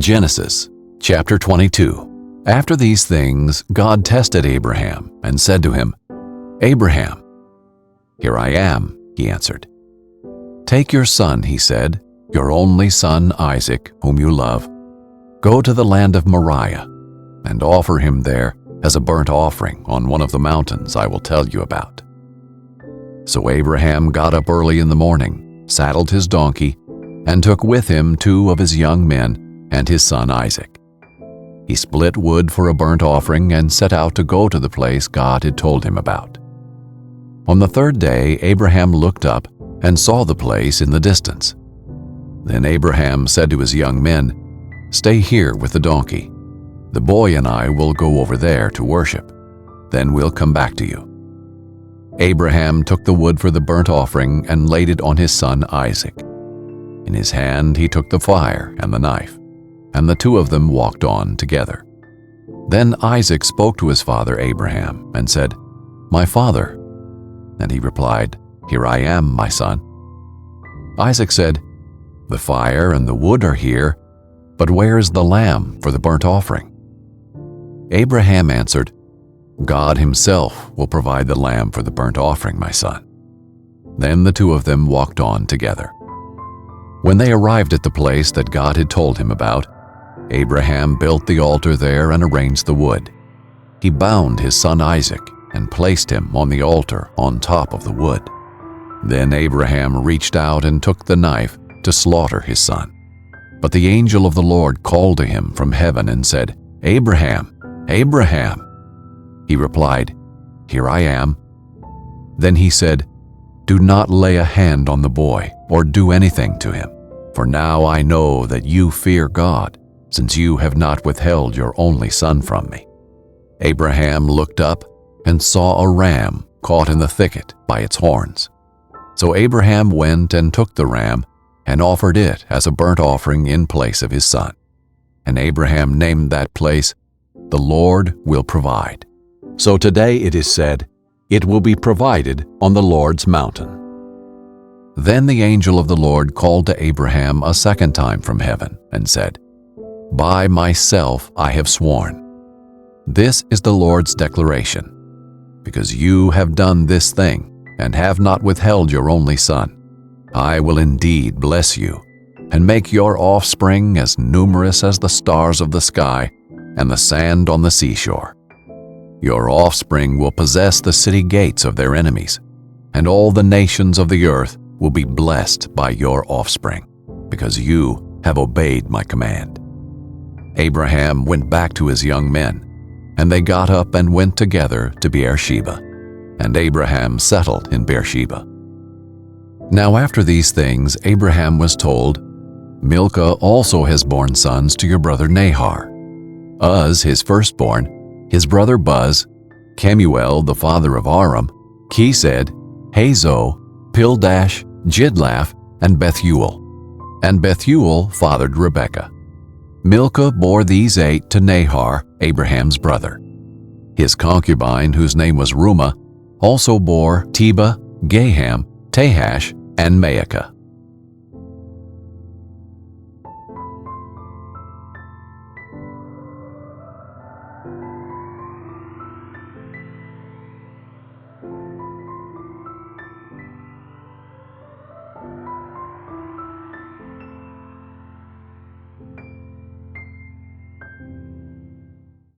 Genesis chapter 22. After these things, God tested Abraham and said to him, "Abraham." "Here I am," he answered. "Take your son," he said, "your only son Isaac, whom you love. Go to the land of Moriah and offer him there as a burnt offering on one of the mountains I will tell you about." So Abraham got up early in the morning, saddled his donkey, and took with him 2 of his young men and his son Isaac. He split wood for a burnt offering and set out to go to the place God had told him about. On the 3rd day, Abraham looked up and saw the place in the distance. Then Abraham said to his young men, "Stay here with the donkey. The boy and I will go over there to worship. Then we'll come back to you." Abraham took the wood for the burnt offering and laid it on his son Isaac. In his hand he took the fire and the knife, and the 2 of them walked on together. Then Isaac spoke to his father Abraham and said, "My father." And he replied, "Here I am, my son." Isaac said, "The fire and the wood are here, but where is the lamb for the burnt offering?" Abraham answered, "God himself will provide the lamb for the burnt offering, my son." Then the 2 of them walked on together. When they arrived at the place that God had told him about, Abraham built the altar there and arranged the wood. He bound his son Isaac and placed him on the altar on top of the wood. Then Abraham reached out and took the knife to slaughter his son. But the angel of the Lord called to him from heaven and said, "Abraham, Abraham." He replied, "Here I am." Then he said, "Do not lay a hand on the boy or do anything to him, for now I know that you fear God, since you have not withheld your only son from me." Abraham looked up and saw a ram caught in the thicket by its horns. So Abraham went and took the ram and offered it as a burnt offering in place of his son. And Abraham named that place, "The Lord will provide." So today it is said, "It will be provided on the Lord's mountain." Then the angel of the Lord called to Abraham a second time from heaven and said, "By myself I have sworn. This is the Lord's declaration. Because you have done this thing and have not withheld your only son, I will indeed bless you and make your offspring as numerous as the stars of the sky and the sand on the seashore. Your offspring will possess the city gates of their enemies, and all the nations of the earth will be blessed by your offspring, because you have obeyed my command." Abraham went back to his young men, and they got up and went together to Beer-sheba, and Abraham settled in Beer-sheba. Now after these things Abraham was told, "Milcah also has borne sons to your brother Nahor. Uz, his firstborn, his brother Buz, Kemuel, the father of Aram, Chesed, Hazo, Pildash, Jidlaph, and Bethuel. And Bethuel fathered Rebekah. Milcah bore these 8 to Nahor, Abraham's brother. His concubine, whose name was Reumah, also bore Tebah, Gaham, Tahash, and Maacah.